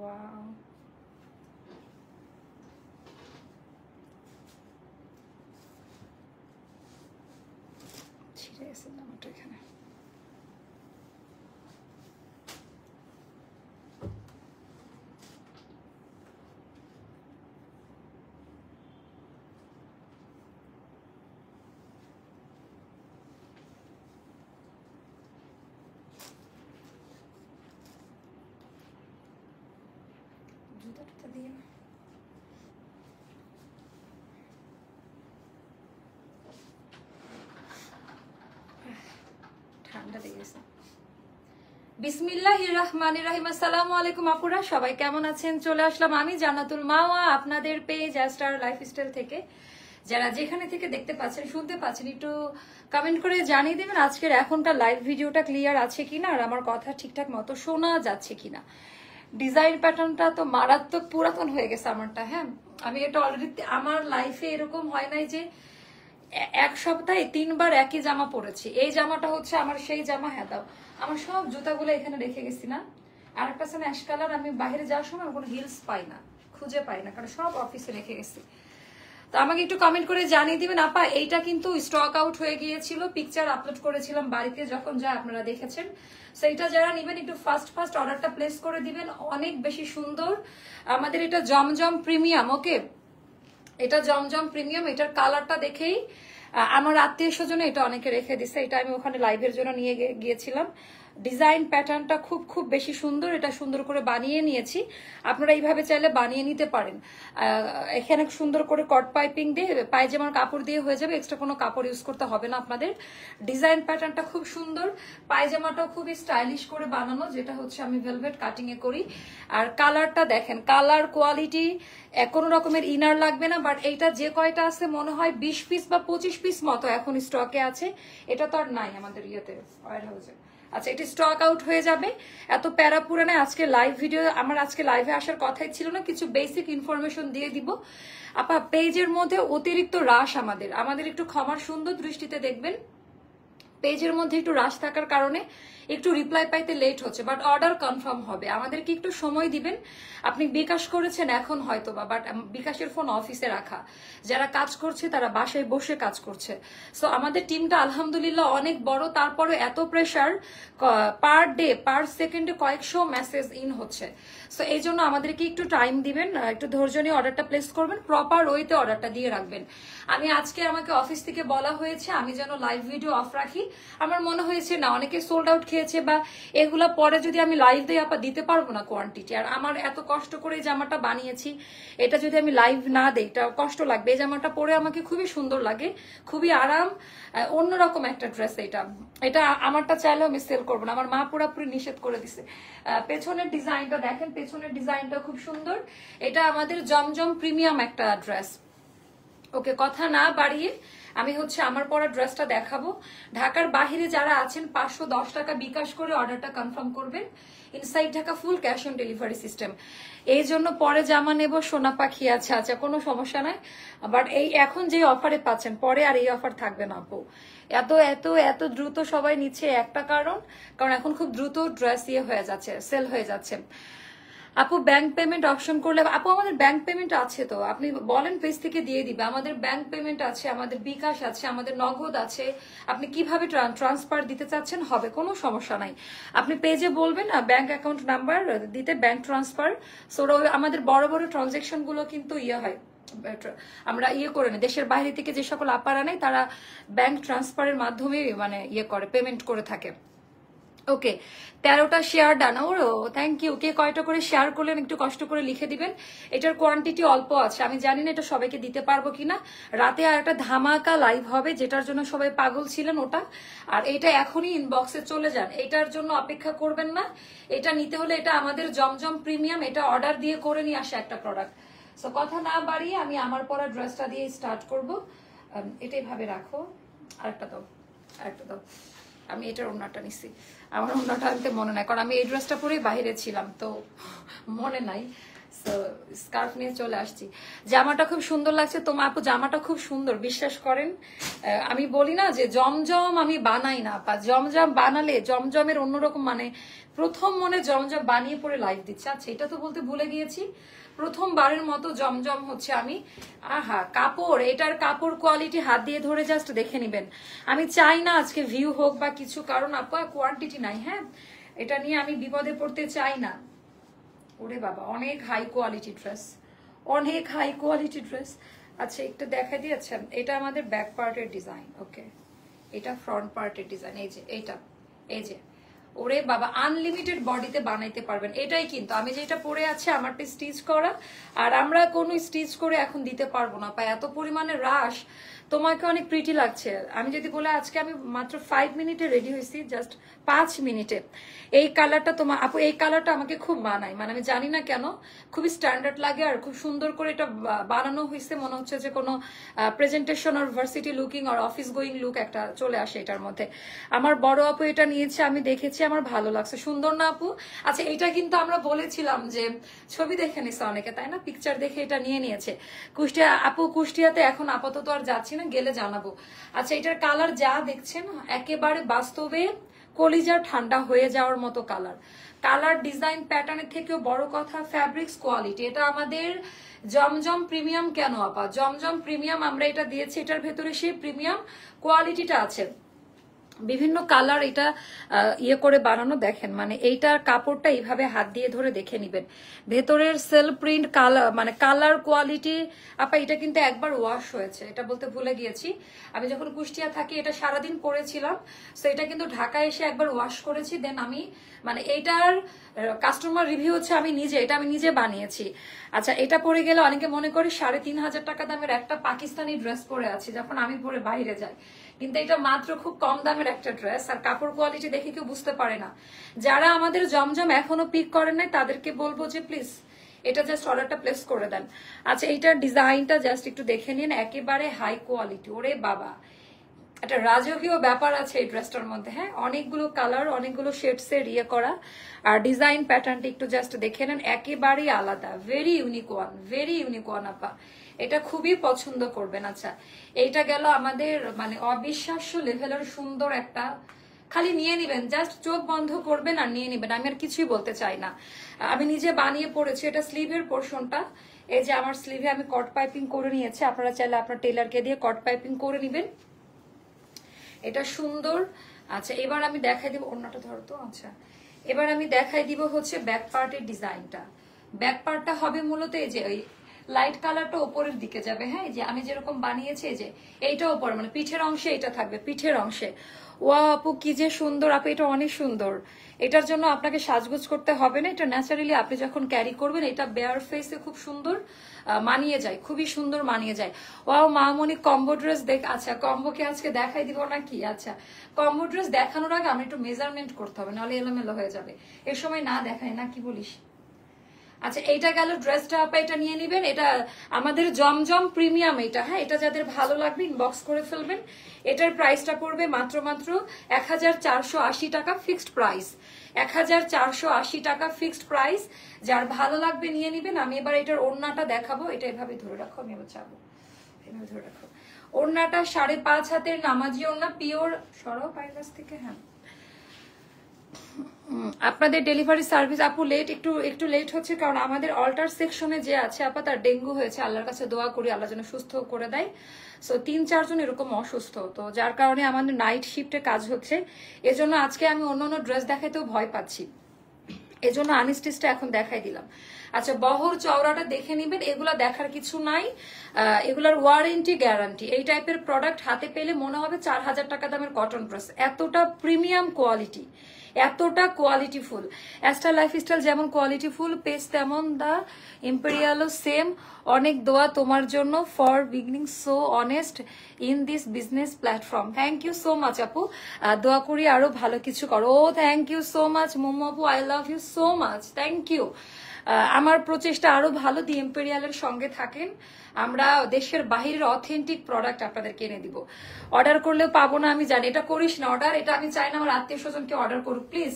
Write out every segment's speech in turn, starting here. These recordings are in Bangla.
ওয়াও, ছিঁড়ে গেছে জামাটা এখানে। জুতা টুতা দিয়ে না, ঠান্ডা লেগেছে। বিসমিল্লাহির রহমানির রহিম। আসসালামু আলাইকুম আপুরা, সবাই কেমন আছেন? চলে আসলাম আমি জান্নাতুল মাওয়া আপনাদের পেজ স্টার লাইফস্টাইল থেকে। যারা যেখানে থেকে দেখতে পাচ্ছেন শুনতে পাচ্ছেন একটু কমেন্ট করে জানিয়ে দেবেন আজকের এখনকার লাইভ ভিডিওটা ক্লিয়ার আছে কিনা, আর আমার কথা ঠিকঠাক মতো শোনা যাচ্ছে কিনা। ডিজাইন প্যাটার্নটা তো মারাত্মক পুরাতন হয়ে গেছে আমারটা। হ্যাঁ, আমি এটা অলরেডি আমার লাইফে এরকম হয় নাই যে এক সপ্তাহে 3 বার একই জামা পরেছি। এই জামাটা হচ্ছে আমার সেই জামা। হ্যাঁ দাও, আমার সব জুতাগুলো এখানে রেখে গেছি না। আর একটা আছে অ্যাশ কালার, আমি বাইরে যাওয়ার সময় কোনো হিলস পাই না, খুঁজে পাই না, কারণ সব অফিসে রেখে গেছি। তো আমাকে একটু কমেন্ট করে জানিয়ে দিবেন আপা, এইটা কিন্তু স্টক আউট হয়ে গিয়েছিল, পিকচার আপলোড করেছিলাম বাড়িতে যখন যা আপনারা দেখেছেন। সেইটা যারা নেবেন একটু ফার্স্ট অর্ডারটা প্লেস করে দিবেন, অনেক বেশি সুন্দর। আমাদের এটা জমজম প্রিমিয়াম। ওকে, এটা জমজম প্রিমিয়াম। এটার কালারটা দেখেই আমার আত্মীয় স্বজনে এটা অনেকে রেখে দিছে। এটা আমি ওখানে লাইভের জন্য নিয়ে গিয়েছিলাম। ডিজাইন প্যাটার্নটা খুব বেশি সুন্দর। এটা সুন্দর করে বানিয়ে নিয়েছি, আপনারা এইভাবে চাইলে বানিয়ে নিতে পারেন। এখানে সুন্দর করে কট পাইপিং দিয়ে পায়জামার কাপড় দিয়ে হয়ে যাবে, এক্সট্রা কোনো কাপড় ইউজ করতে হবে না আপনাদের। ডিজাইন প্যাটার্নটা খুব সুন্দর, পায়জামাটাও খুবই স্টাইলিশ করে বানানো, যেটা হচ্ছে আমি ভেলভেট কাটিং এ করি। আর কালারটা দেখেন, কালার কোয়ালিটি, কোনো রকমের ইনার লাগবে না। বাট এইটা যে কয়টা আছে মনে হয় 20 পিস বা 25 পিস মতো এখন স্টকে আছে। এটা তো আর নাই আমাদের ইয়েতে ওয়্যার হাউসে। আচ্ছা, এটি স্টক আউট হয়ে যাবে, এত প্যারা পুরে না। আজকে লাইভ ভিডিও, আমার আজকে লাইভে আসার কথাই ছিল না, কিছু বেসিক ইনফরমেশন দিয়ে দিব। আপা পেজের মধ্যে অতিরিক্ত রাশ আমাদের একটু ক্ষমার সুন্দর দৃষ্টিতে দেখবেন। পেজের মধ্যে একটু রাশ থাকার কারণে একটু রিপ্লাই পাইতে লেট হচ্ছে, বাট অর্ডার কনফার্ম হবে। আমাদেরকে একটু সময় দিবেন। আপনি বিকাশ করেছেন এখন হয়তো বা, বাট বিকাশের ফোন অফিসে রাখা, যারা কাজ করছে তারা বাসায় বসে কাজ করছে। সো আমাদের টিমটা আলহামদুলিল্লাহ অনেক বড়, তারপরে এত প্রেশার, পার ডে পার সেকেন্ডে কয়েকশো মেসেজ ইন হচ্ছে। সো এই জন্য আমাদেরকে একটু টাইম দিবেন, একটু ধৈর্য নিয়ে অর্ডারটা প্লেস করবেন, প্রপার ওয়েতে অর্ডারটা দিয়ে রাখবেন। আমি আজকে আমাকে অফিস থেকে বলা হয়েছে আমি যেন লাইভ ভিডিও অফ রাখি। আমার মনে হয়েছে না, অনেকে সোল্ড আউট খেয়েছে বা এগুলা পরে যদি আমি লাইভ দিই আপা দিতে পারবো না কোয়ান্টিটি। আর আমার এত কষ্ট করে এই জামাটা বানিয়েছি, এটা যদি আমি লাইভ না দিই এটা কষ্ট লাগবে। এই জামাটা পরে আমাকে খুবই সুন্দর লাগে, খুবই আরাম, অন্যরকম একটা ড্রেস। এটা আমারটা চাইলেও আমি সেল করবো না, আমার মা পুরোপুরি নিষেধ করে দিছে। পেছনের ডিজাইনটা দেখেন, পেছনের ডিজাইনটা খুব সুন্দর। এটা আমাদের জমজম প্রিমিয়াম একটা ড্রেস। ওকে, কথা না বাড়িয়ে আমি হচ্ছে আমার পরা ড্রেসটা দেখাবো। ঢাকার বাহিরে যারা আছেন 510 টাকা বিকাশ করে অর্ডারটা কনফার্ম করবেন। Inside Dhaka full cash on delivery system. এই জন্য পরে জামা নেব সোনা পাখি। আচ্ছা কোনো সমস্যা নাই, বাট এই এখন যে অফারে পাচ্ছেন পরে আর এই অফার থাকবে না আপু। এত এত এত দ্রুত সবাই নিচ্ছে একটা কারণ এখন খুব দ্রুত ড্রেস হয়ে যাচ্ছে, সেল হয়ে যাচ্ছে। আপু ব্যাংক পেমেন্ট অপশন করলে, আপু আমাদের ব্যাংক পেমেন্ট আছে, তো আপনি বলেন পেজ থেকে দিয়ে দিবে। আমাদের ব্যাংক পেমেন্ট আছে, আমাদের বিকাশ আছে, আমাদের নগদ আছে। আপনি কিভাবে ট্রান্সফার দিতে চাচ্ছেন হবে, কোনো সমস্যা নাই। আপনি পেজে বলবেন ব্যাংক অ্যাকাউন্ট নাম্বার দিতে, ব্যাংক ট্রান্সফার। সো আমাদের বড় বড় ট্রানজেকশন গুলো কিন্তু হয়, আমরা করে নিই। দেশের বাইরে থেকে যে সকল আপারা নেই তারা ব্যাংক ট্রান্সফারের মাধ্যমে মানে করে পেমেন্ট করে থাকে। ওকে, 13টা শেয়ার ডান। ও থ্যাংক ইউ। কে কয়টা করে শেয়ার করলেন একটু কষ্ট করে লিখে দিবেন। এটার কোয়ান্টিটি অল্প আছে, আমি জানি না এটা সবাইকে দিতে পারবো কিনা। রাতে আর একটা ধামাকা লাইভ হবে যেটার জন্য সবাই পাগল ছিলেন ওটা। আর এটা এখনই ইনবক্সে চলে যান, এটার জন্য অপেক্ষা করবেন না। এটা নিতে হলে এটা আমাদের জমজম প্রিমিয়াম, এটা অর্ডার দিয়ে করে নিয়ে আসে একটা প্রোডাক্ট। সো কথা না বাড়িয়ে আমি আমার পরা ড্রেসটা দিয়ে স্টার্ট করব। এটাই ভাবে রাখো, আরেকটা দাও, আরেকটা দাও। আমি এটার ওড়নাটা নিছি, আমার ওড়নাটা আনতে মনে নাই, কারণ আমি এই ড্রেসটা পরেই বাইরে ছিলাম তো মনে নাই। স্কার্ফ নিয়ে চলে আসছি। জামাটা খুব সুন্দর লাগছে তোমার আপু, জামাটা খুব সুন্দর, বিশ্বাস করেন। আমি বলি না যে জমজম আমি বানাই না, বা জমজম বানালে জমজমের অন্যরকম মানে, প্রথম মনে জমজম বানিয়ে পরে লাইভ দিচ্ছে। আচ্ছা এটা তো বলতে ভুলে গিয়েছি, প্রথমবারের মতো জমজম হচ্ছে আমি। আহা কাপড়, এটার কাপড় কোয়ালিটি হাত দিয়ে ধরে জাস্ট দেখে নিবেন। আমি চাই না আজকে ভিউ হোক বা কিছু, কারণ আপা কোয়ান্টিটি নাই। হ্যাঁ এটা নিয়ে আমি বিপদে পড়তে চাই না। ওরে বাবা অনেক হাই কোয়ালিটি ড্রেস, অনেক হাই কোয়ালিটি ড্রেস। আচ্ছা একটু দেখা দিয়েছেন, এটা আমাদের ব্যাক পার্টের ডিজাইন। ওকে এটা ফ্রন্ট পার্টের ডিজাইন। এই যে এইটা, এই যে ওরে বাবা আনলিমিটেড বডিতে বানাইতে পারবেন। এটাই কিন্তু আমি যেটা পরে আছে আমারটা স্টিচ করা, আর আমরা কোনো স্টিচ করে এখন দিতে পারবো না, এত পরিমাণে রাশ। তোমাকে অনেক প্রিটি লাগছে। আমি যদি বলে আজকে আমি মাত্র 5 মিনিটে রেডি হয়েছি, জাস্ট 5 মিনিটে। এই কালারটা তোমার আপু, এই কালারটা আমাকে খুব মানায়, মানে আমি জানি না কেন, খুবই স্ট্যান্ডার্ড লাগে আর খুব সুন্দর করে এটা বানানো হয়েছে। মনে হচ্ছে যে কোনো প্রেজেন্টেশন আর ভার্সিটি লুকিং আর অফিস গোয়িং লুক একটা চলে আসে এটার মধ্যে। আমার বড় আপু এটা নিয়েছে, আমি দেখেছি, আমার ভালো লাগছে। সুন্দর না আপু? আচ্ছা এটা কিন্তু আমরা বলেছিলাম যে ছবি দেখে নিছে অনেকে, তাই না? পিকচার দেখে এটা নিয়ে নিয়েছে। কুষ্টিয়া আপু, কুষ্টিয়াতে এখন আপাতত আর যাচ্ছি না, গেলে জানাবো। আচ্ছা এটার কালার যা দেখছেন একেবারে বাস্তবে কলিজা ঠান্ডা হয়ে যাওয়ার মতো কালার। কালার ডিজাইন প্যাটার্নের থেকেও বড় কথা ফ্যাব্রিক্স কোয়ালিটি। এটা আমাদের জমজম প্রিমিয়াম। কেন আপা জমজম প্রিমিয়াম আমরা এটা দিয়েছি, এটার ভেতরে সেই প্রিমিয়াম কোয়ালিটিটা আছে। বিভিন্ন কালার এটা ইয়ে করে বানানো। দেখেন মানে এইটার কাপড়টা এইভাবে হাত দিয়ে ধরে দেখে নিবেন। ভেতরের সেল প্রিন্ট কালার মানে কালার কোয়ালিটি আপা, এটা কিন্তু একবার ওয়াশ হয়েছে, এটা বলতে ভুলে গিয়েছি। আমি যখন কুষ্টিয়া থাকি এটা সারাদিন পরেছিলাম, তো এটা কিন্তু ঢাকায় এসে একবার ওয়াশ করেছি। দেন আমি মানে এইটার কাস্টমার রিভিউ হচ্ছে আমি নিজে, এটা আমি নিজে বানিয়েছি। আচ্ছা এটা পরে গেলে অনেকে মনে করে 3,500 টাকা দামের একটা পাকিস্তানি ড্রেস পরে আছি যখন আমি পরে বাইরে যাই, কিন্তু এটা মাত্র খুব কম দামের একটা ড্রেস। আর কাপড় কোয়ালিটি দেখে কেউ বুঝতে পারে না। যারা আমাদের জমজম এখনো পিক করেন নাই তাদেরকে বলবো যে প্লিজ এটা জাস্ট অর্ডারটা প্লেস করে দেন। আচ্ছা এইটার ডিজাইনটা জাস্ট একটু দেখে নিন, একেবারে হাই কোয়ালিটি। ওরে বাবা একটা রাজকীয় ব্যাপার আছে এই ড্রেসটার মধ্যে। হ্যাঁ অনেকগুলো কালার, অনেকগুলো শেডস এর ইয়ে করা, আর ডিজাইন প্যাটার্নটা একটু জাস্ট দেখে নেন, একেবারেই আলাদা। Very unique one, very unique one আপা, এটা খুবই পছন্দ করবেন। আচ্ছা এইটা গেল আমাদের মানে অবিশ্বাস্য লেভেলের সুন্দর একটা, খালি নিয়ে নিবেন, জাস্ট চোখ বন্ধ করবেন আর নিয়ে নিবেন। আমি আর কিছুই বলতে চাই না, আমি নিজে বানিয়ে পড়েছি। এটা স্লিভের পোর্শনটা, এই যে আমার স্লিভে আমি কট পাইপিং করে নিয়েছি, আপনারা চাইলে আপনার টেলারকে দিয়ে কট পাইপিং করে নিবেন, এটা সুন্দর। আচ্ছা এবার আমি দেখাই দিব, অন্যটা ধরতো। আচ্ছা এবার আমি দেখাই দিব হচ্ছে ব্যাক পার্টের ডিজাইনটা। ব্যাক পার্টটা হবে মূলত এই যে ওই লাইট কালারটা উপরের দিকে যাবে। হ্যাঁ যে আমি যেরকম বানিয়েছি যে এইটা উপরে মানে পিঠের অংশে এটা থাকবে, পিঠের অংশে। ওয়া আপু কি যে সুন্দর আপু, এটা অনেক সুন্দর। এটার জন্য আপনাকে সাজগোজ করতে হবে না, এটা ন্যাচারালি আপনি যখন ক্যারি করবেন এটা বেয়ার ফেসে খুব সুন্দর মানিয়ে যায়, খুবই সুন্দর মানিয়ে যায়। ওয়াও মামনি কম্বো ড্রেস দেখ। আচ্ছা কম্বোকে আজকে দেখাই দিব নাকি? আচ্ছা কম্বো ড্রেস দেখানোর আগে আমি একটু মেজারমেন্ট করতে হবে, নাহলে এলোমেলো হয়ে যাবে। এর সময় না দেখাই না, কি বলিস? আচ্ছা এইটা গেল ড্রেসটা আপা, এটা নিয়ে নিবেন। এটা আমাদের জমজম প্রিমিয়াম এটা। হ্যাঁ এটা যাদের ভালো লাগবে ইনবক্স করে ফেলবেন। এটার প্রাইসটা পড়বে মাত্র মাত্র 1480 টাকা ফিক্সড প্রাইস, 1480 টাকা ফিক্সড প্রাইস। যার ভালো লাগবে নিয়ে নিবেন। আমি এবার এটার ওড়নাটা দেখাবো, এটা এভাবে ধরে রাখো, আমি এবার চাবো, এভাবে ধরে রাখো। ওড়নাটা 5.5 হাতের নামাজি ওড়না, পিওর সরাও পায়ের কাছ থেকে। হ্যাঁ আপনাদের ডেলিভারি সার্ভিস আপু লেট, একটু লেট হচ্ছে কারণ আমাদের অল্টার সেকশনে যে আছে আপা তার ডেঙ্গু হয়েছে। আল্লাহর কাছে দোয়া করি আল্লাহ যেন সুস্থ করে দেয়। সো 3-4 জন এরকম অসুস্থ, তো যার কারণে আমাদের নাইট শিফটে কাজ হচ্ছে। এজন্য আজকে আমি অন্যান্য ড্রেস দেখাইতেও ভয় পাচ্ছি, এজন্য আনস্টিচটা এখন দেখাই দিলাম। আচ্ছা বহর চওড়াটা দেখে নিবেন, এগুলা দেখার কিছু নাই, এগুলার ওয়ারেন্টি গ্যারান্টি। এই টাইপের প্রোডাক্ট হাতে পেলে মনে হবে 4000 টাকা দামের কটন ড্রেস, এতটা প্রিমিয়াম কোয়ালিটি, এতটা কোয়ালিটিফুল। অ্যাস্টার লাইফস্টাইল যেমন কোয়ালিটিফুল, পেজ তেমন দা ইম্পেরিয়ালও সেম। অনেক দোয়া তোমার জন্য for beginning so honest in this business platform. Thank you so much আপু, দোয়া করি আরো ভালো কিছু করো। ও থ্যাংক ইউ সো মাচ মোমো আপু, I love you so much, thank you. আমার প্রচেষ্টা আরো ভালো, দি ইম্পেরিয়ালের সঙ্গে থাকেন। আমরা দেশের বাহিরের অথেন্টিক প্রোডাক্ট আপনাদেরকে এনে দিব। অর্ডার করলেও পাবো না আমি জানি, এটা করিস না অর্ডার, এটা আমি চাই না আমার আত্মীয় স্বজনকে অর্ডার করুক প্লিজ।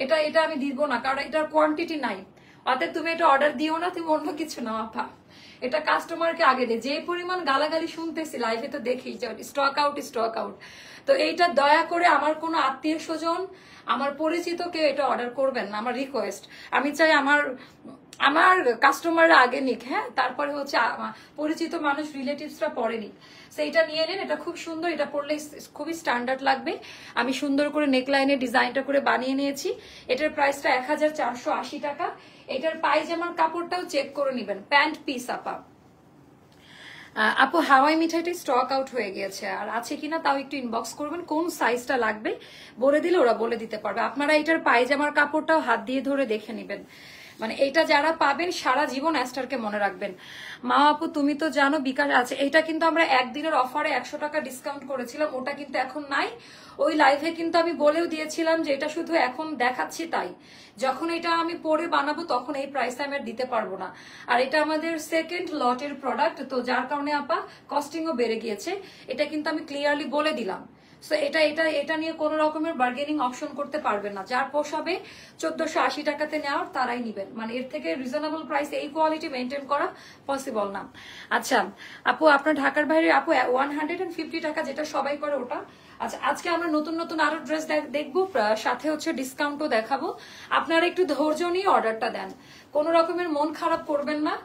এটা আমি দিব না, কারণ এটার কোয়ান্টিটি নাই। অতএব তুমি এটা অর্ডার দিও না, তুমি অন্য কিছু নাও আপা। এটা কাস্টমারকে আগে দে, যে পরিমাণ গালাগালি শুনতেছি লাইভে তো দেখি স্টক আউট স্টক আউট। তো এইটা দয়া করে আমার কোনো আত্মীয় স্বজন, আমার পরিচিত কেউ এটা অর্ডার করবেন না, আমার রিকোয়েস্ট। আমি চাই আমার আমার কাস্টমাররা আগে নিক, হ্যাঁ, তারপরে হচ্ছে পরিচিত মানুষ রিলেটিভসরা পরে নিক। তো এটা নিয়ে নেন, এটা খুব সুন্দর, এটা পরলে খুবই স্ট্যান্ডার্ড লাগবে। আমি সুন্দর করে নেকলাইনের ডিজাইনটা করে বানিয়ে নিয়েছি। এটার প্রাইসটা 1480 টাকা। এটার পায়জামার কাপড়টাও চেক করে নেবেন, প্যান্ট পিস আপা। আপু হাওয়াই মিঠাইটা স্টক আউট হয়ে গিয়েছে, আর আছে কিনা তাও একটু ইনবক্স করবেন, কোন সাইজটা লাগবে বলে দিলে ওরা বলে দিতে পারবে। আপনারা এটার পায়জামার কাপড়টাও হাত দিয়ে ধরে দেখে নেবেন, মানে এটা যারা পাবেন সারা জীবন অ্যাস্টারকে মনে রাখবেন। মা আপু তুমি তো জানো বিকাশ আছে, এটা কিন্তু আমরা একদিনের অফারে 100 টাকা ডিসকাউন্ট করেছিলাম, ওটা কিন্তু এখন নাই। ওই লাইভে কিন্তু আমি বলেও দিয়েছিলাম যে এটা শুধু এখন দেখাচ্ছি, তাই যখন এটা আমি পরে বানাবো তখন এই প্রাইসে আমি আর দিতে পারবো না। আর এটা আমাদের সেকেন্ড লটের প্রোডাক্ট, তো যার কারণে আপা কস্টিংও বেড়ে গিয়েছে, এটা কিন্তু আমি ক্লিয়ারলি বলে দিলাম। সো এটা এটা এটা নিয়ে কোনো রকমের বার্গেনিং অপশন করতে পারবেন না। যার পোষাবে 1480 টাকাতে নেওয়ার তারাই নিবেন, মানে এর থেকে রিজনেবল প্রাইস এই কোয়ালিটি মেনটেন করা পসিবল না। আচ্ছা আপু আপনার ঢাকার বাইরে আপু 150 টাকা যেটা সবাই করে ওটা। আচ্ছা আজকে আমরা নতুন নতুন আরো ড্রেস দেখবো, সাথে হচ্ছে ডিসকাউন্টও দেখাবো। আপনারা একটু ধৈর্য নিয়ে অর্ডারটা দেন, কোনো রকমের মন খারাপ করবেন না।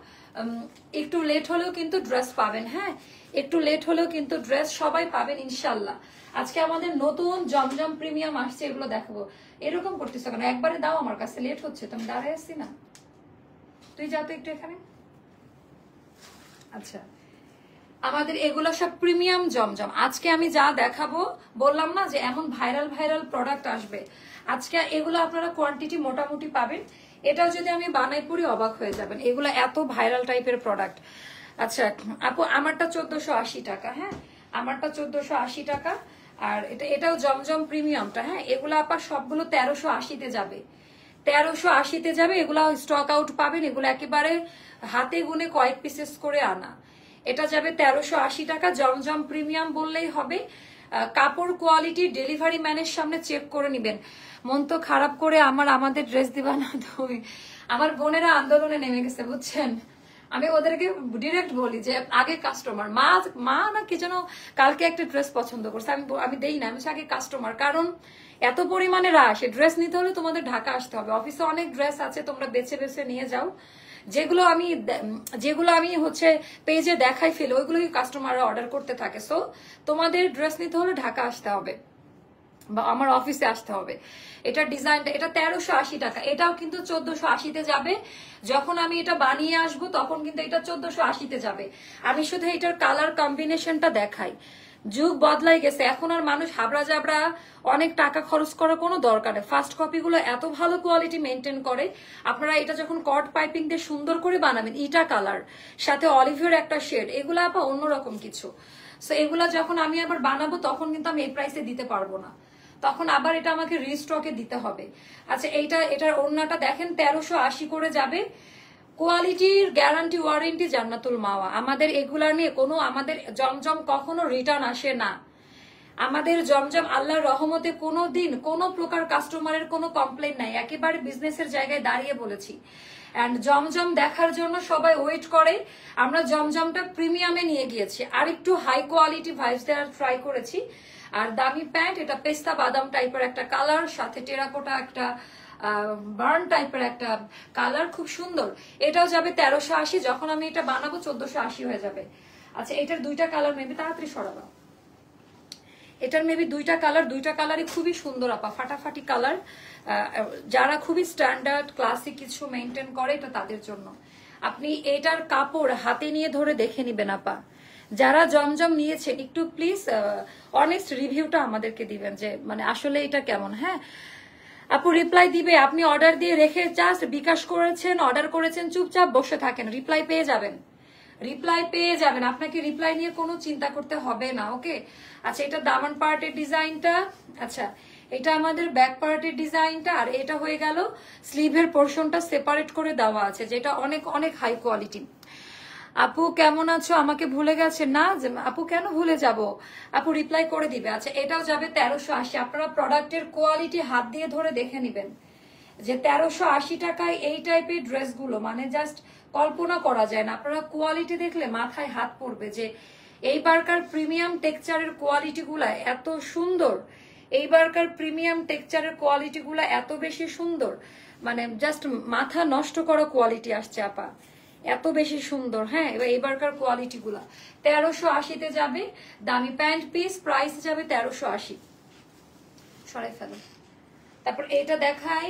একটু লেট হলেও কিন্তু ড্রেস পাবেন, হ্যাঁ, একটু লেট হলেও কিন্তু ড্রেস সবাই পাবেন ইনশাল্লাহ। আজকে আমাদের নতুন জমজম প্রিমিয়াম আসছে, এগুলো দেখাবো। এরকম করতেছো কেন, একবারে দাও, আমার কাছে লেট হচ্ছে, তুমি দাঁড়ায় আসছি না, তুই যা তো একটু এখানে। আচ্ছা আমাদের এগুলো সব প্রিমিয়াম জমজম। আজকে আমি যা দেখাবো, বললাম না যে এমন ভাইরাল ভাইরাল প্রোডাক্ট আসবে, আজকে এগুলো আপনারা কোয়ান্টিটি মোটামুটি পাবেন। এটাও যদি আমি বানাই পড়ি অবাক হয়ে যাবেন, এগুলো এত ভাইরাল টাইপের প্রোডাক্ট। আচ্ছা আপু আমারটা 1480 টাকা, হ্যাঁ আমারটা 1480 টাকা। আর এটাও জমজম প্রিমিয়ামটা, হ্যাঁ এগুলো আপা সবগুলো 1380-তে যাবে, 1380-তে যাবে। এগুলো স্টক আউট পাবেন, এগুলো একেবারে হাতে গুনে কয়েক পিসেস করে আনা। এটা যাবে 1380 টাকা, জমজম প্রিমিয়াম বললেই হবে। কাপড় কোয়ালিটি ডেলিভারি ম্যানের সামনে চেক করে নিবেন। মন তো খারাপ করে আমাদের ড্রেস দিবা না তুমি। আমার বোনেরা আন্দোলনে নেমে গেছে বুঝছেন, আমি ওদেরকে ডিরেক্ট বলি যে আগে কাস্টমার। মা না কি যেন কালকে একটা ড্রেস পছন্দ করছে, আমি দেই না, আমি আগে কাস্টমার। কারণ এত পরিমাণে রাশ, ড্রেস নিতে হলে তোমাদের ঢাকা আসতে হবে, অফিসে অনেক ড্রেস আছে, তোমরা বেছে বেছে নিয়ে যাও। যেগুলো আমি হচ্ছে পেজে দেখাই ফেলে ওইগুলো কাস্টমাররা অর্ডার করতে থাকে। সো তোমাদের ড্রেস নিতে হলে ঢাকা আসতে হবে বা আমার অফিসে আসতে হবে। এটা ডিজাইনটা এটা 1380 টাকা, এটাও কিন্তু 1480-তে যাবে। যখন আমি এটা বানিয়ে আসবো তখন কিন্তু এটা 1480-তে যাবে। আমি শুধু এটার কালার কম্বিনেশনটা দেখাই, যুগ বদলাই গেছে, এখন আর মানুষ হাবড়া জাবড়া অনেক টাকা খরচ করার কোনো দরকার নেই। ফার্স্ট কপি গুলো এত ভালো কোয়ালিটি মেনটেন করে। আপনারা এটা যখন কট পাইপিং দিয়ে সুন্দর করে বানাবেন, ইটা কালার সাথে অলিভের একটা শেড, এগুলো আবার অন্যরকম কিছু। সো এগুলা যখন আমি আবার বানাবো তখন কিন্তু আমি এই প্রাইসে দিতে পারবো না, তখন আবার এটা আমাকে রিস্টকে দিতে হবে। আচ্ছা এটার ওড়নাটা দেখেন 1380 করে যাবে। কোয়ালিটির গ্যারান্টি ওয়ারেন্টি জান্নাতুল মাওয়া। আমাদের এগুলা নিয়ে আমাদের জমজম কখনো রিটার্ন আসে না। আমাদের জমজম আল্লাহর রহমতে কোনো দিন কোনো প্রকার কাস্টমারের কোনো কমপ্লেন নাই, একেবারে বিজনেসের জায়গায় দাঁড়িয়ে বলেছি। অ্যান্ড জমজম দেখার জন্য সবাই ওয়েট করে। আমরা জমজমটা প্রিমিয়ামে নিয়ে গিয়েছি, আর একটু হাই কোয়ালিটি ভাইবস দেওয়ার ট্রাই করেছি। আর দামি প্যান্ট, এটা পেস্তা বাদাম টাইপের একটা কালার, সাথে টেরাকোটা একটা বার্ন টাইপের একটা কালার, খুব সুন্দর। এটাও যাবে 1380, যখন আমি এটা বানাবো 1480 হয়ে যাবে। আচ্ছা এটার দুইটা কালার, মেবি তাড়াতাড়ি সরাবো, এটার মেবি দুইটা কালারই খুবই সুন্দর আপা, ফাটাফাটি কালার। যারা খুবই স্ট্যান্ডার্ড ক্লাসিক কিছু মেনটেন করে এটা তাদের জন্য। আপনি এটার কাপড় হাতে নিয়ে ধরে দেখে নিবেন আপা। যারা জমজম নিয়েছেন একটু প্লিজ অনেস্ট রিভিউটা আমাদেরকে দিবেন যে মানে আসলে এটা কেমন। হ্যাঁ আপু রিপ্লাই দিবে, আপনি অর্ডার দিয়ে রেখে জাস্ট বিকাশ করেছেন, অর্ডার করেছেন, চুপচাপ বসে থাকেন, রিপ্লাই পেয়ে যাবেন, আপনাকে রিপ্লাই নিয়ে কোনো চিন্তা করতে হবে না। ওকে আচ্ছা এটা দামান পার্টের ডিজাইনটা, আচ্ছা এটা আমাদের ব্যাক পার্টের ডিজাইনটা, আর এটা হয়ে গেল স্লিভের পোর্শনটা সেপারেট করে দেওয়া আছে, যেটা অনেক অনেক হাই কোয়ালিটি। আপু কেমন আছো, আমাকে ভুলে গেছে না? আপু কেন ভুলে যাব, আপু রিপ্লাই করে দিবে। আচ্ছা এটাও যাবে 1380। আপনারা প্রোডাক্টের কোয়ালিটি হাত দিয়ে ধরে দেখে নিবেন, যে 1380 টাকায় এই টাইপের ড্রেসগুলো মানে জাস্ট কল্পনা করা যায় না। আপনারা কোয়ালিটি দেখলে মাথায় হাত পড়বে যে এইবারকার প্রিমিয়াম টেক্সচারের কোয়ালিটি গুলা এত সুন্দর, এইবারকার প্রিমিয়াম টেক্সচারের কোয়ালিটি গুলা এত বেশি সুন্দর, মানে জাস্ট মাথা নষ্ট করা কোয়ালিটি আসছে আপা, এত বেশি সুন্দর। হ্যাঁ, এবার এইবারকার কোয়ালিটি গুলা 1380-তে যাবে, দামি প্যান্ট পিস, প্রাইস যাবে 1380। সরাই ফেলো। তারপর এটা দেখাই,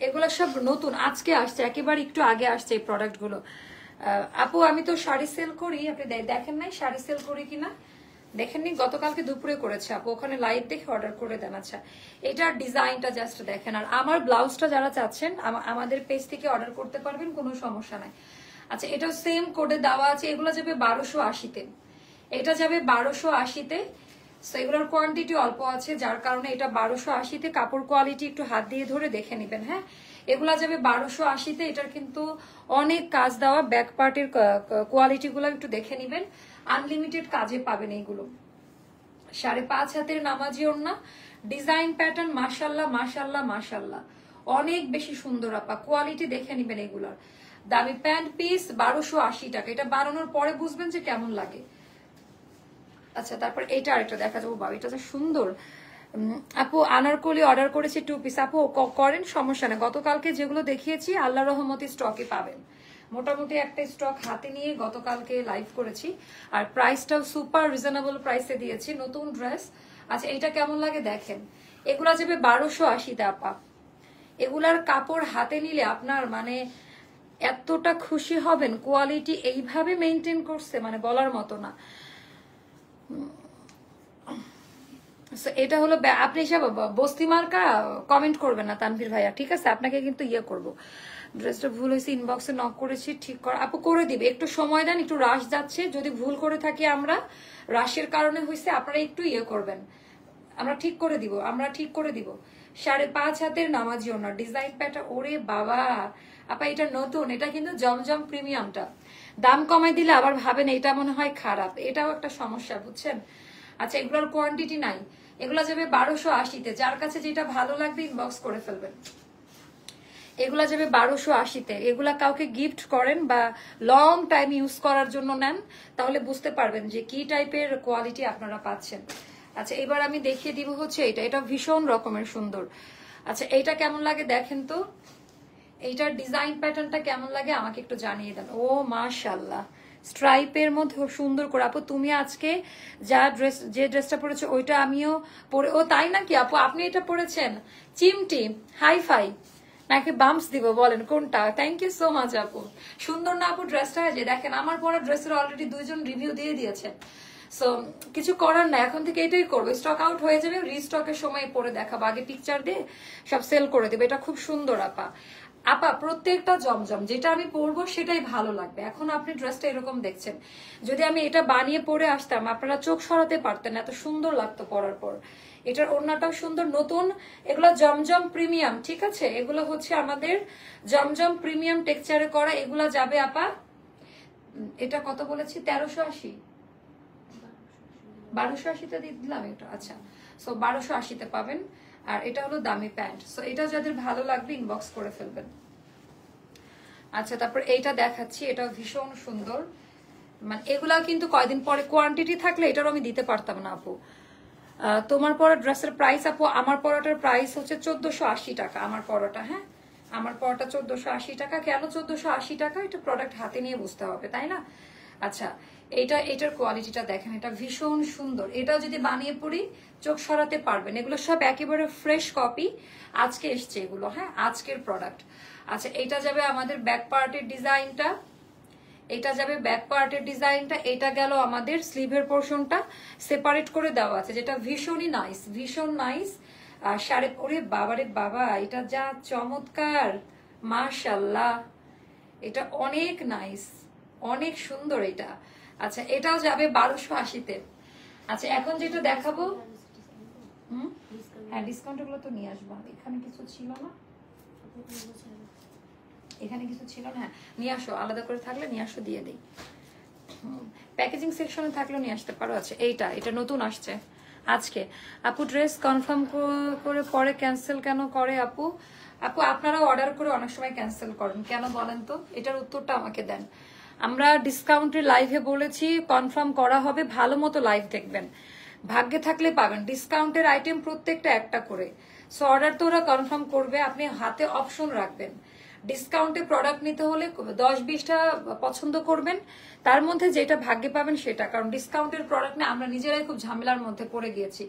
এগুলো সব নতুন আজকে আসছে, একেবারে একটু আগে আসছে এই প্রোডাক্ট গুলো। আপু আমি তো শাড়ি সেল করি, আপনি দেখেন নাই শাড়ি সেল করি কিনা, দেখেননি? গতকালকে দুপুরে করেছে আপু, ওখানে লাইভ দেখে অর্ডার করে দেন। আচ্ছা, এটার ডিজাইনটা জাস্ট দেখেন। আর আমার ব্লাউজটা যারা চাচ্ছেন আমাদের পেজ থেকে অর্ডার করতে পারবেন, কোনো সমস্যা নাই। আচ্ছা, এটাও সেম কোডে দেওয়া আছে, এগুলো যাবে 1280-তে, এটা যাবে 1280-তে। সো এগুলোর কোয়ান্টিটি অল্প আছে, যার কারণে এটা 1280-তে। কাপড় কোয়ালিটি একটু হাত দিয়ে ধরে দেখে নেবেন। হ্যাঁ, এগুলা যাবে 1280-তে। এটার কিন্তু অনেক কাজ দেওয়া, ব্যাক পার্টের কোয়ালিটি গুলো একটু দেখে নিবেন, আনলিমিটেড কাজে পাবেন এইগুলো। 5.5 হাতের নামাজি ওড়না, ডিজাইন প্যাটার্ন মাশাল্লাহ মাশাল্লাহ মাশাল্লাহ, অনেক বেশি সুন্দর আপা, কোয়ালিটি দেখে নিবেন এগুলার। দামি প্যান্ট পিস 1280 টাকা, এটা বানানোর পরে বুঝবেন যে কেমন লাগে। আচ্ছা, তারপর এটা আরেকটা দেখা যাবো, বাবা এটা তো সুন্দর। আপু আনারকলি অর্ডার করেছি 2 পিস, আপু করেন, সমস্যা না। গতকালকে যেগুলো দেখিয়েছি আল্লাহ রহমতে স্টকে পাবেন, মোটামুটি একটা স্টক হাতে নিয়ে গতকালকে লাইভ করেছি। আর প্রাইসটাও সুপার রিজনেবল প্রাইসে দিয়েছি, নতুন ড্রেস। আচ্ছা, এটা কেমন লাগে দেখেন, এগুলা যাবে 1280-তে আপা। এগুলার কাপড় হাতে নিলে আপনার মানে এতটা খুশি হবেন, কোয়ালিটি এইভাবে মেনটেন করছে মানে বলার মতো না। এটা হলো, আপনি সব বস্তি মার্কা কমেন্ট করবেন না তানভীর ভাইয়া, ঠিক আছে? আপনাকে কিন্তু ইয়ে করবো, ড্রেসটা ভুল হয়েছে, ইনবক্সে নক করেছি, ঠিক কর আপু, করে দিবে, একটু সময় দেন, একটু রাশ যাচ্ছে, যদি ভুল করে থাকি আমরা, রাশের কারণে হয়েছে, আপনারা একটু ইয়ে করবেন, আমরা ঠিক করে দিব, আমরা ঠিক করে দিব। 5.5 হাতের নামাজি ওড়না, ডিজাইন প্যাটার্ন, ওরে বাবা আপা এটা নতুন, এটা কিন্তু জমজম প্রিমিয়ামটা, দাম কমাই দিলে আবার ভাবেন এটা মনে হয় খারাপ, এটাও একটা সমস্যা, বুঝছেন? আচ্ছা, এগুলোর কোয়ান্টিটি নাই, এগুলা যাবে 1280-তে, যার কাছে যেটা ভালো লাগবে ইনবক্স করে ফেলবেন। এগুলা যাবে 1280-তে, এগুলা কাউকে গিফট করেন বা লং টাইম ইউজ করার জন্য নেন, তাহলে বুঝতে পারবেন যে কি টাইপের কোয়ালিটি আপনারা পাচ্ছেন। আচ্ছা, এবার আমি দেখিয়ে দিব হচ্ছে এটা ভীষণ রকমের সুন্দর। আচ্ছা, এইটা কেমন লাগে দেখেন তো, এইটার ডিজাইন প্যাটার্নটা কেমন লাগে আমাকে একটু জানিয়ে দেন। ও মাশাআল্লাহ, স্ট্রাইপের মধ্যে সুন্দর করে। আপু তুমি আজকে যে ড্রেসটা পরেছো ওইটা আমিও পরে, ও তাই নাকি আপু, আপনি এটা পরেছেন? চিমটি হাইফাই নাকি বাম্পস দিব, বলেন কোনটা? থ্যাংক ইউ সো মাচ আপু, সুন্দর না আপু ড্রেসটা? যে দেখেন আমার পরা ড্রেসের অলরেডি 2 জন রিভিউ দিয়ে দিয়েছে। সো কিছু করার না, এখন থেকে এটাই করবো, স্টক আউট হয়ে যাবে, রিস্টকের সময় পরে দেখাবো, আগে পিকচার দিয়ে সব সেল করে দেবে। এটা খুব সুন্দর আপা, আপা প্রত্যেকটা জমজম, যেটা আমি পরবো সেটাই ভালো লাগবে। এখন আপনি ড্রেসটা এরকম দেখছেন, যদি আমি এটা বানিয়ে পরে আসতাম আপনারা চোখ সরাতে পারতেন, এত সুন্দর লাগতো পরার পর। এটার ওড়নাটাও সুন্দর, নতুন, এগুলো জমজম প্রিমিয়াম, ঠিক আছে? এগুলো হচ্ছে আমাদের জমজম প্রিমিয়াম টেক্সচারে করা, এগুলা যাবে আপা, এটা কত বলেছি, 1380, 1280-তে দিলাম এটা। আচ্ছা, সো 1280-তে পাবেন। আর এটা হলো দামি প্যান্ট, সো এটা যাদের ভালো লাগবে ইনবক্স করে ফেলবেন। আচ্ছা, তারপর এইটা দেখাচ্ছি, এটাও ভীষণ সুন্দর, মানে এগুলা কিন্তু কয়দিন পরে কোয়ান্টিটি থাকলে এটারও আমি দিতে পারতাম না আপু। তোমার পরা ড্রেসের প্রাইস আপু, আমার পরাটার প্রাইস হচ্ছে 1480 টাকা, আমার পরাটা। হ্যাঁ, আমার পরাটা 1480 টাকা। কেন 1480 টাকা? এটা প্রোডাক্ট হাতে নিয়ে বুঝতে হবে, তাই না? আচ্ছা, এটার কোয়ালিটিটা দেখেন, এটা ভীষণ সুন্দর, এটাও যদি বানিয়ে পড়ি চোখ সরাতে পারবেন। এগুলো সব একেবারে ফ্রেশ কপি, আজকে এসছে এগুলো, হ্যাঁ আজকের প্রোডাক্ট। আচ্ছা, এটা যাবে আমাদের ব্যাক পার্টের ডিজাইনটা, এটা যাবে ব্যাক পার্টের ডিজাইনটা, এটা গেল আমাদের স্লিভের পোর্শনটা সেপারেট করে দেওয়া আছে, যেটা ভীষণই নাইস, ভীষণ নাইস। আর শাড়ি পরে বাবারে বাবা, এটা যা চমৎকার, মাশাআল্লাহ, এটা অনেক নাইস, অনেক সুন্দর এটা। আচ্ছা, এটাও যাবে 1280-তে। আচ্ছা, এখন যেটা দেখাবো, হ্যাঁ ডিসকাউন্ট গুলো তো নিয়ে আসবো, এখানে কিছু ছিল না, এখানে কিছু ছিল না, হ্যাঁ নিয়ে আসো, আলাদা করে থাকলে নিয়ে আসো, দিয়ে দিই। প্যাকেজিং সেকশনে থাকলেও নিয়ে আসতে পারো। আচ্ছা, এটা নতুন আসছে, আজকে আপু ড্রেস কনফার্ম করে পরে ক্যান্সেল কেন করে আপু? আপু আপনারা অর্ডার করে অনেক সময় ক্যান্সেল করেন কেন বলেন তো, এটার উত্তরটা আমাকে দেন। আমরা ডিসকাউন্টের লাইভে বলেছি কনফার্ম করা হবে, ভালো মতো লাইভ দেখবেন, ভাগ্যে থাকলে পাবেন। ডিসকাউন্টের আইটেম প্রত্যেকটা একটা করে, সো অর্ডার তো ওরা কনফার্ম করবে, আপনি হাতে অপশন রাখবেন। ডিসকাউন্টে প্রোডাক্ট নিতে হলে 10-20টা পছন্দ করবেন, তার মধ্যে যেটা ভাগ্যে পাবেন সেটা, কারণ ডিসকাউন্টের প্রোডাক্ট নিয়ে আমরা নিজেরাই খুব ঝামেলার মধ্যে পড়ে গিয়েছি,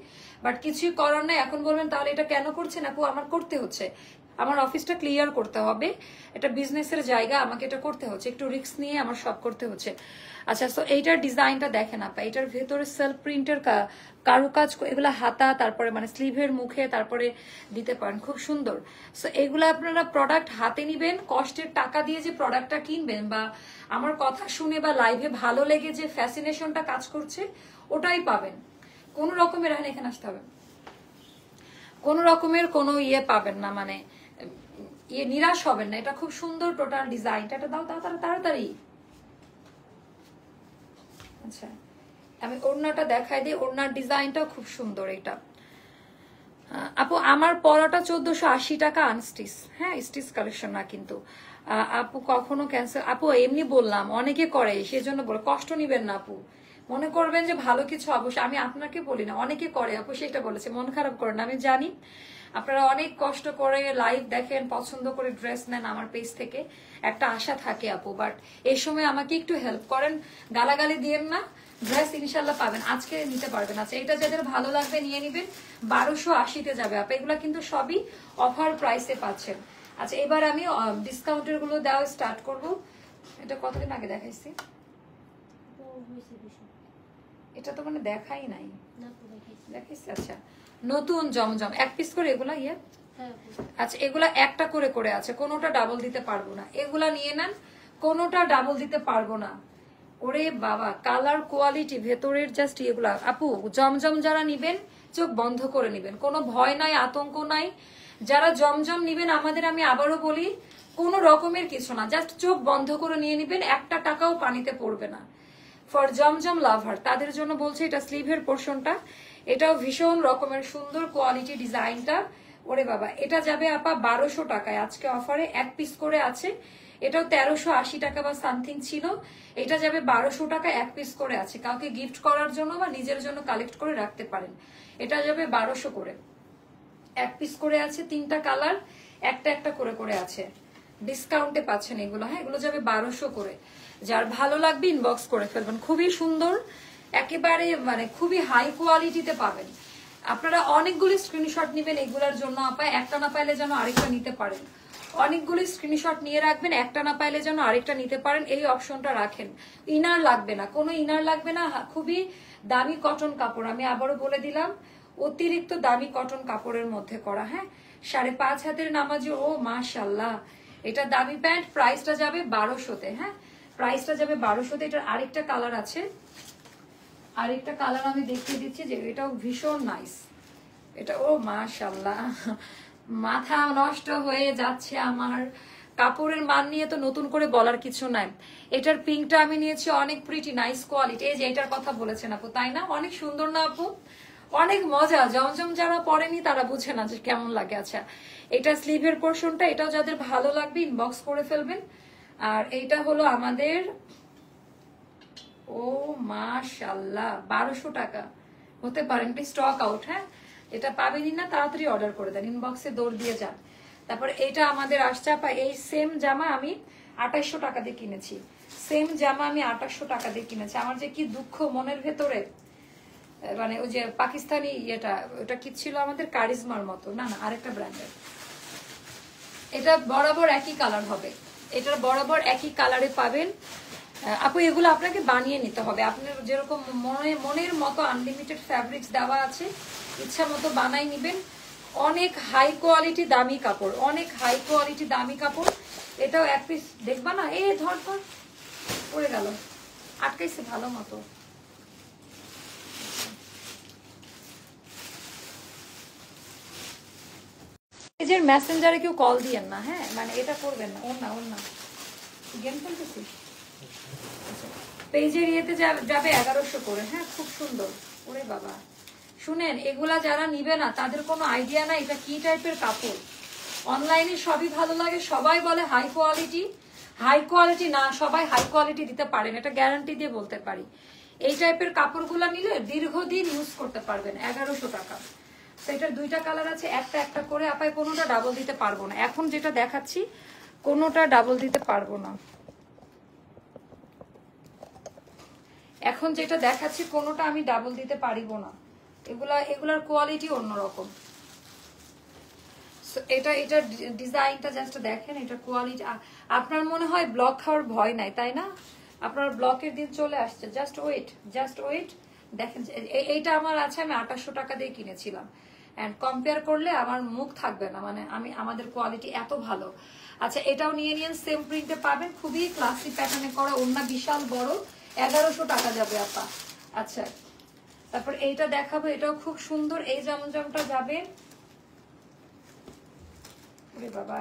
বাট কিছুই করার নাই। এখন বলবেন তাহলে এটা কেন করছেন আপু? আমার করতে হচ্ছে, আমার অফিসটা ক্লিয়ার করতে হবে, এটা বিজনেসের জায়গা, আমাকে এটা করতে হচ্ছে, একটু রিস্ক নিয়ে আমার সব করতে হচ্ছে। আচ্ছা, তো এইটার ডিজাইনটা দেখেন আপা, এটার ভেতরে সেলফ প্রিন্টের কারুকাজ, এগুলা হাতা, তারপরে মানে স্লিভের মুখে তারপরে দিতে পারেন, খুব সুন্দর। সো এগুলো আপনারা প্রোডাক্ট হাতে নিবেন, কষ্টের টাকা দিয়ে যে প্রোডাক্টটা কিনবেন বা আমার কথা শুনে বা লাইভে ভালো লেগে যে ফ্যাসিনেশনটা কাজ করছে ওটাই পাবেন। কোনো রকমের এখানে আসতে হবে, কোনো রকমের কোনো ইয়ে পাবেন না, মানে নিরাশ হবেন না। এটা খুব সুন্দর টোটাল ডিজাইনটা, এটা দাও তাড়াতাড়ি। আচ্ছা, আমি ওড়নাটা দেখাই দিই, ওড়নার ডিজাইনটাও খুব সুন্দর। এটা আপু আমার পরাটা 1480 টাকা আনস্টিচ, হ্যাঁ স্টিচ কালেকশন না কিন্তু। আপু কখনো ক্যান্সেল? আপু এমনি বললাম, অনেকে করে সেজন্য বলে, কষ্ট নিবেন না আপু, মনে করবেন যে ভালো কিছু, অবশ্যই আমি আপনাকে বলি না, অনেকে করে আপু, সেটা বলেছে, মন খারাপ করেন না, আমি জানি আপনারা অনেক কষ্ট করে লাইভ দেখেন, পছন্দ করে ড্রেস নেন আমার পেজ থেকে, একটা আশা থাকে আপু, বাট এই সময় আমাকে একটু হেল্প করেন, গালাগালি দিয়েন না, ড্রেস ইনশাল্লাহ পাবেন, আজকে নিতে পারবেন। আচ্ছা, এটা যাদের ভালো লাগবে নিয়ে নিবেন, 1280-তে যাবে আপু, এগুলা কিন্তু সবই অফার প্রাইসে পাচ্ছেন। আচ্ছা, এবার আমি ডিসকাউন্টের গুলো দেওয়া স্টার্ট করব। এটা কতদিন আগে দেখাইছি? এটা তো মানে দেখাই নাই, দেখাইছি। আচ্ছা, নতুন জমজম 1 পিস করে এগুলা ইয়ে। আচ্ছা, এগুলা একটা করে করে আছে, কোনোটা ডাবল দিতে পারবো না, এগুলা নিয়ে নেন, কোনোটা ডাবল দিতে পারবো না। ওরে বাবা, কালার কোয়ালিটি ভেতরের জাস্ট এগুলা। আপু জমজম যারা নিবেন চোখ বন্ধ করে নিবেন, কোনো ভয় নাই, আতঙ্ক নাই। যারা জমজম নিবেন আমাদের, আমি আবারও বলি, কোনো রকমের কিছু না, জাস্ট চোখ বন্ধ করে নিয়ে নিবেন, একটা টাকাও পানিতে পড়বে না। ফর জমজম লাভার তাদের জন্য বলছি, এটা স্লিভের পোর্শনটা, এটাও ভীষণ রকমের সুন্দর কোয়ালিটি ডিজাইনটা। ওরে বাবা, এটা যাবে আপা 1200 টাকায়, আজকে অফারে 1 পিস করে আছে, এটাও 1380 টাকা বা সামথিং ছিল, এটা যাবে 1200 টাকা, 1 পিস করে আছে, কাউকে গিফট করার জন্য বা নিজের জন্য কালেক্ট করে রাখতে পারেন। এটা যাবে 1200 করে, 1 পিস করে আছে, 3টা কালার, একটা একটা করে করে আছে, ডিসকাউন্টে পাচ্ছেন এগুলো। হ্যাঁ, এগুলো যাবে 1200 করে, যার ভালো লাগবে ইনবক্স করে ফেলবেন, খুবই সুন্দর, একেবারে মানে খুবই হাই কোয়ালিটিতে পাবেন। আপনারা অনেকগুলি স্ক্রিনশট নেবেন এগুলোর জন্য আপা, একটা না পাইলে যেন আরেকটা নিতে পারেন, অনেকগুলি স্ক্রিনশট নিয়ে রাখবেন, একটা না পাইলে যেন আরেকটা নিতে পারেন, এই অপশনটা রাখেন। ইনার লাগবে না, কোনো ইনার লাগবে না, খুবই দামি কটন কাপড়, আমি আবারও বলে দিলাম, অতিরিক্ত দামি কটন কাপড়ের মধ্যে করা। হ্যাঁ, 5.5 হাতের নামাজি, ও মাশাল্লাহ, এটা দামি প্যান্ট, প্রাইসটা যাবে 1200-তে। হ্যাঁ, প্রাইসটা যাবে 1200-তে। এটার আরেকটা কালার আছে, আরেকটা কালার আমি দেখিয়ে দিচ্ছি, যে এটাও ভীষণ নাইস, এটা ও মাশাল্লাহ, মাথা নষ্ট হয়ে যাচ্ছে আমার। কাপড়ের মান নিয়ে তো নতুন করে বলার কিছু নাই। এটার পিঙ্কটা আমি নিয়েছি, অনেক প্রিটি নাইস কোয়ালিটি, এই যে এটার কথা বলেছেন আপু, তাই না? অনেক সুন্দর না আপু, অনেক মজা। জমজম যারা পরেনি তারা বুঝে না যে কেমন লাগে। আচ্ছা, এটা স্লিভের পোর্শনটা, এটাও যাদের ভালো লাগবে ইনবক্স করে ফেলবেন। আর এইটা হলো আমাদের, ও মাশাল্লাহ, 1200 টাকা হতে পারেন, স্টক আউট। হ্যাঁ, এটা পাবেনই না, তাড়াতাড়ি অর্ডার করে দেন, ইনবক্সে দৌড় দিয়ে যান। তারপর এটা আমাদের আসছে আপা, এই সেম জামা আমি 2800 টাকা দিয়ে কিনেছি, সেম জামা আমি 2800 টাকা দিয়ে কিনেছি। আমার যে কি দুঃখ মনের ভেতরে, মানে ওই যে পাকিস্তানি ইয়েটা, ওটা কি ছিল আমাদের, কারিজমার মতো, না না আরেকটা ব্র্যান্ডের। এটা বরাবর একই কালার হবে, এটার বরাবর একই কালারে পাবেন আপু। এগুলো আপনাকে বানিয়ে নিতে হবে, আপনার যেরকম মনের মতো আনলিমিটেড ফ্যাব্রিক্স দেওয়া আছে, ইচ্ছা মতো বানাই নিবেন। অনেক হাই কোয়ালিটি দামি কাপড়, অনেক হাই কোয়ালিটি দামি কাপড়। এটাও 1 পিস, দেখবা না, এই ধর ধর পড়ে গেল, আটকাইছে ভালো মতো। পেজের মেসেঞ্জারে কেউ কল দিয়েন না, হ্যাঁ, মানে এটা করবেন না, ওর না গেম খেলতেছিস। পেজের ইয়েতে যাবে 1100 করে। হ্যাঁ, খুব সুন্দর, ওরে বাবা, শুনেন, এগুলা যারা নিবে না তাদের কোনো আইডিয়া নাই এটা কি টাইপের কাপড়। অনলাইনে সবই ভালো লাগে, সবাই বলে হাই কোয়ালিটি না, সবাই হাই কোয়ালিটি দিতে পারেন, এটা গ্যারান্টি দিয়ে বলতে পারি। এই টাইপের কাপড়গুলো নিলে দীর্ঘদিন ইউজ করতে পারবেন। 1100 টাকা। তো এটার দুইটা কালার আছে, একটা একটা করে আপায় কোনোটা ডাবল দিতে পারবো না। এখন যেটা দেখাচ্ছি কোনোটা ডাবল দিতে পারবো না, এখন যেটা দেখাচ্ছি কোনোটা আমি ডাবল দিতে পারিব না। এগুলার কোয়ালিটি অন্যরকম। এটা ডিজাইনটা জাস্ট দেখেন, এটা কোয়ালিটি। আপনার মনে হয় ব্লক খাওয়ার ভয় নাই, তাই না? আপনার ব্লকের দিন চলে আসছে। জাস্ট ওয়েট দেখেন। এইটা আমার আছে, আমি 2800 টাকা দিয়ে কিনেছিলাম। অ্যান্ড কম্পেয়ার করলে আমার মুখ থাকবে না, মানে আমাদের কোয়ালিটি এত ভালো। আচ্ছা, এটাও নিয়ে নিন, সেম প্রিন্টে পাবেন, খুবই ক্লাসি প্যাটার্নে করা, ওড়না বিশাল বড়, 1100 টাকা যাবে আপা। আচ্ছা, তারপর এইটা দেখাবো, এটাও খুব সুন্দর। এই জমজমটা যাবে, বাবা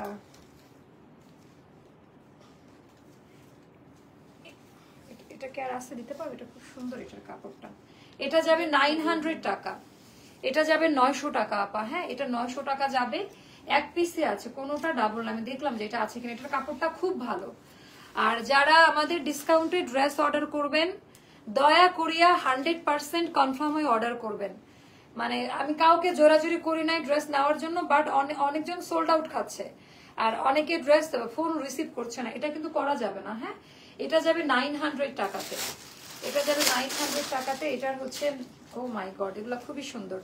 এটা কি আর আসতে দিতে পারবে? এটা খুব সুন্দর, এটার কাপড়টা। এটা যাবে 900 টাকা, এটা যাবে 900 টাকা আপা। হ্যাঁ, এটা 900 টাকা যাবে। এক পিসে আছে, কোনোটা ডাবল। আমি দেখলাম যে এটা আছে কিনা। এটার কাপড়টা খুব ভালো। আর যারা আমাদের ডিসকাউন্টে ড্রেস অর্ডার করবেন, দয়া করিয়া 100% কনফার্ম হয়ে অর্ডার করবেন। মানে আমি কাউকে জোরাজুরি করি নাই ড্রেস নেওয়ার জন্য, বাট অনেকজন সোল্ড আউট খাচ্ছে, আর অনেকে ড্রেস ফোন রিসিভ করছে না। এটা কিন্তু করা যাবে না। হ্যাঁ, এটা যাবে 900 টাকাতে, এটা যাবে 900 টাকাতে। এটার হচ্ছে ও মাই গড, এগুলো খুবই সুন্দর।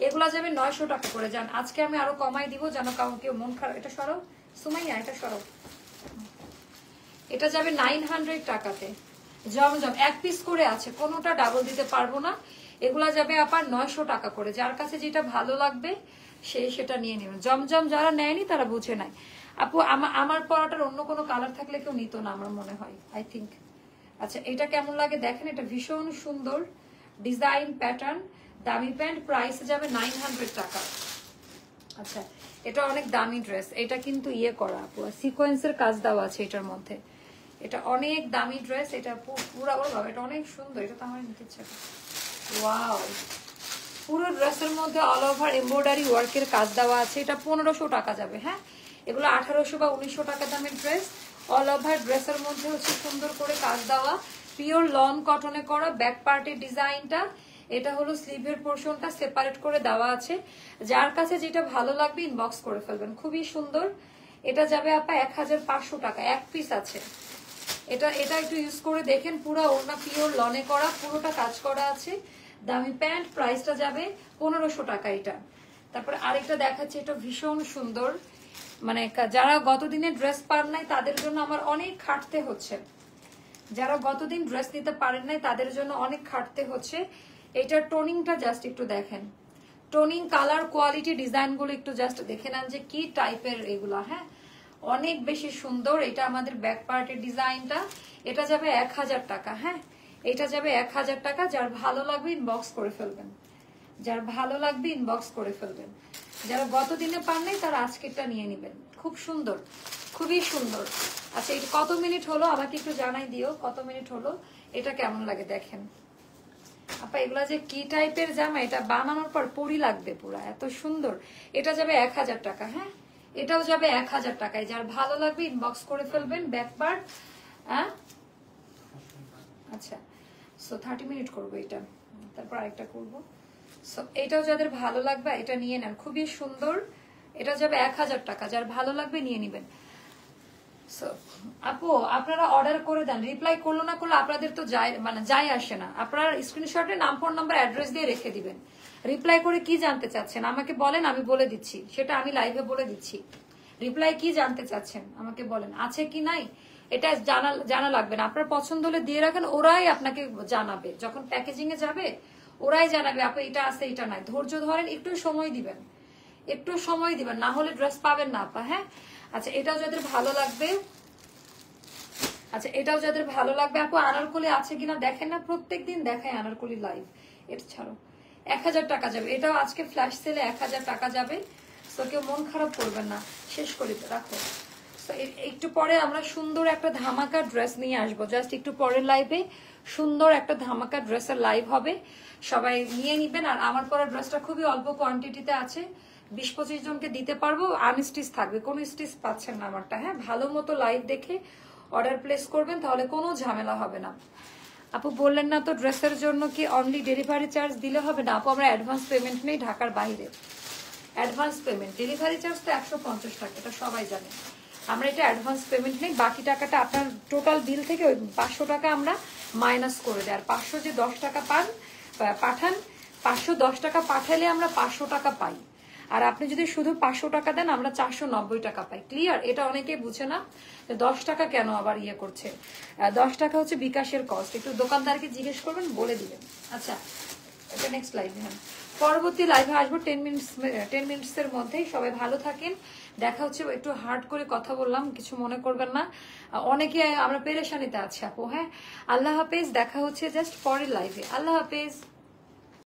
এগুলা যাবে 900 টাকা করে। যান, আজকে আমি আরো কমাই দিব যেন কাউকে মন খারাপ। এটা সরো সুমাইয়া, এটা সরো। এটা যাবে 900 টাকাতে। জমজম এক পিস করে আছে, কোনোটা ডাবল দিতে পারবো না। এগুলা যাবে আবার 900 টাকা করে। যার কাছে যেটা ভালো লাগবে সেটা নিয়ে নেবেন। জমজম যারা নেয়নি তারা বুঝে নাই। আপু আমার পরাটার অন্য কোনো কালার থাকলে কেউ নিত না আমার মনে হয়, আই থিঙ্ক। আচ্ছা, এটা কেমন লাগে দেখেন, এটা ভীষণ সুন্দর ডিজাইন প্যাটার্ন, দামি প্যান্ট, প্রাইস যাবে 900 টাকা। আচ্ছা, এটা অনেক দামি ড্রেস, এটা কিন্তু ইয়ে করা আপু, সিকোয়েন্সের কাজ দেওয়া আছে এটার মধ্যে। এটা অনেক দামি ড্রেস, এটা পুরো বাবা, এটা অনেক সুন্দর। এটা তো আমার নিতে ইচ্ছা। ওয়াও, পুরো ড্রেসের মধ্যে অল ওভার এমব্রয়ডারি ওয়ার্কের কাজ দেওয়া আছে। এটা 1500 টাকা যাবে। হ্যাঁ, এগুলো 1800 বা 1900 টাকা দামের ড্রেস। অল ওভার ড্রেসের মধ্যে হচ্ছে সুন্দর করে কাজ দেওয়া, পিওর লন কটনে করা। ব্যাক পার্টের ডিজাইনটা, এটা হলো স্লিভের পোর্শনটা সেপারেট করে দেওয়া আছে। যার কাছে যেটা ভালো লাগবে ইনবক্স করে ফেলবেন, খুবই সুন্দর। এটা যাবে আপা 1500 টাকা, এক পিস আছে। এটা একটু ইউজ করে দেখেন, পুরো ওড়না পিওর লনে করা, পুরোটা কাজ করা আছে। দামি প্যান্ট, প্রাইসটা যাবে 1500 টাকা এটা। তারপর আরেকটা দেখাচ্ছি, এটা ভীষণ সুন্দর। মানে যারা গতদিনে ড্রেস পান নাই তাদের জন্য আমার অনেক খাটতে হচ্ছে, যারা গতদিন ড্রেস নিতে পারেন নাই তাদের জন্য অনেক খাটতে হচ্ছে। এটার টোনিংটা জাস্ট একটু দেখেন, টোনিং, কালার, কোয়ালিটি, ডিজাইনগুলো একটু জাস্ট দেখে নেন যে কি টাইপের এগুলা। হ্যাঁ, অনেক বেশি সুন্দর। এটা আমাদের ব্যাক পার্টের ডিজাইনটা। এটা যাবে 1000 টাকা। হ্যাঁ, এটা যাবে 1000 টাকা। যার ভালো লাগবে ইনবক্স করে ফেলবেন, যার ভালো লাগবে ইনবক্স করে ফেলবেন। যারা গতদিনে পান নাই তারা আজকেরটা নিয়ে নেবেন। খুব সুন্দর, খুবই সুন্দর। আচ্ছা, এটা কত মিনিট হলো আমাকে একটু জানাই দিও, কত মিনিট হলো। এটা কেমন লাগে দেখেন আপা, এগুলা যে কি টাইপের জামা, এটা বানানোর পর পরি লাগবে পুরা, এত সুন্দর। এটা যাবে 1000 টাকা। হ্যাঁ, এটাও যাবে 1000 টাকায়। যার ভালো লাগবে ইনবক্স করে ফেলবেন। ব্যাক পার্ট, হ্যাঁ আচ্ছা, সো 30 মিনিট করবো এটা, তারপর আরেকটা করবো। সো এটাও যাদের ভালো লাগবে এটা নিয়ে নেন, খুবই সুন্দর। এটা যাবে 1000 টাকা, যার ভালো লাগবে নিয়ে নিবেন। সো আপু আপনারা অর্ডার করে দেন, রিপ্লাই করলো না করলো আপনাদের তো যায় আসে না। আপনারা স্ক্রিনশটে নাম, ফোন নাম্বার, অ্যাড্রেস দিয়ে রেখে দিবেন। রিপ্লাই করে কি জানতে চাচ্ছেন আমাকে বলেন, আমি বলে দিচ্ছি, সেটা আমি লাইভে বলে দিচ্ছি। রিপ্লাই কি জানতে চাচ্ছেন আমাকে বলেন, আছে কি নাই এটা জানা লাগবে না। আপনার পছন্দ হলে দিয়ে রাখেন, ওরাই আপনাকে জানাবে যখন প্যাকেজিং এ যাবে, ওরাই জানাবে আপু এটা আছে এটা নাই। ধৈর্য ধরেন, একটু সময় দিবেন, একটু সময় দিবেন, না হলে ড্রেস পাবেন না আপা। হ্যাঁ, আচ্ছা, এটাও যাদের ভালো লাগবে, আচ্ছা এটাও যাদের ভালো লাগবে। আপু আনারকলি আছে কিনা দেখেন না, প্রত্যেকদিন দেখায় আনারকলি লাইভ। এটা ছাড়ো, 1000 টাকা যাবে। এটাও আজকে ফ্ল্যাশ সেলে 1000 টাকা যাবে। তো কেউ মন খারাপ করবেন না, শেষ করে রাখো। একটু পরে আমরা সুন্দর একটা ধামাকা ড্রেস নিয়ে আসবো, জাস্ট একটু পরের লাইভে সুন্দর একটা ধামাকা ড্রেসের লাইভ হবে, সবাই নিয়ে নিবেন। আর আমার পরা ড্রেসটা খুবই অল্প কোয়ান্টিটিতে আছে, 20-25 জনকে দিতে পারবো, আনস্টিচ থাকবে, কোনো স্টিচ পাচ্ছেন না আমারটা। হ্যাঁ, ভালো মতো লাইভ দেখে অর্ডার প্লেস করবেন, তাহলে কোনো ঝামেলা হবে না। আপু বললেন না তো ড্রেসের জন্য কি অনলি ডেলিভারি চার্জ দিলে হবে না? আপু আমরা অ্যাডভান্স পেমেন্ট নেই ঢাকার বাইরে, অ্যাডভান্স পেমেন্ট, ডেলিভারি চার্জ তো 150 টাকা, এটা সবাই জানে। আমরা এটা অ্যাডভান্স পেমেন্ট নেই, বাকি টাকাটা আপনার টোটাল বিল থেকে ওই 500 টাকা আমরা মাইনাস করে দেয়। আর 500 যে 10 টাকা পাঠান, 510 টাকা পাঠালে আমরা 500 টাকা পাই। আর আপনি যদি শুধু 500 টাকা দেন আমরা 490 টাকা পাই। ক্লিয়ার? এটা অনেকেই বুঝে না, 10 টাকা কেন আবার ইয়ে করছে। 10 টাকা হচ্ছে বিকাশের কস্ট, একটু দোকানদারকে জিজ্ঞেস করবেন, বলে দিবেন। আচ্ছা, এটা নেক্সট লাইভ। হ্যাঁ, পরবর্তী লাইভে আসবো 10 মিনিটসের মধ্যেই। সবাই ভালো থাকেন, দেখা হচ্ছে। একটু হার্ড করে কথা বললাম, কিছু মনে করবেন না, অনেকে আমরা পেরেশানিতে আছি আপু। হ্যাঁ, আল্লাহ হাফেজ, দেখা হচ্ছে জাস্ট পরের লাইভে। আল্লাহ হাফেজ।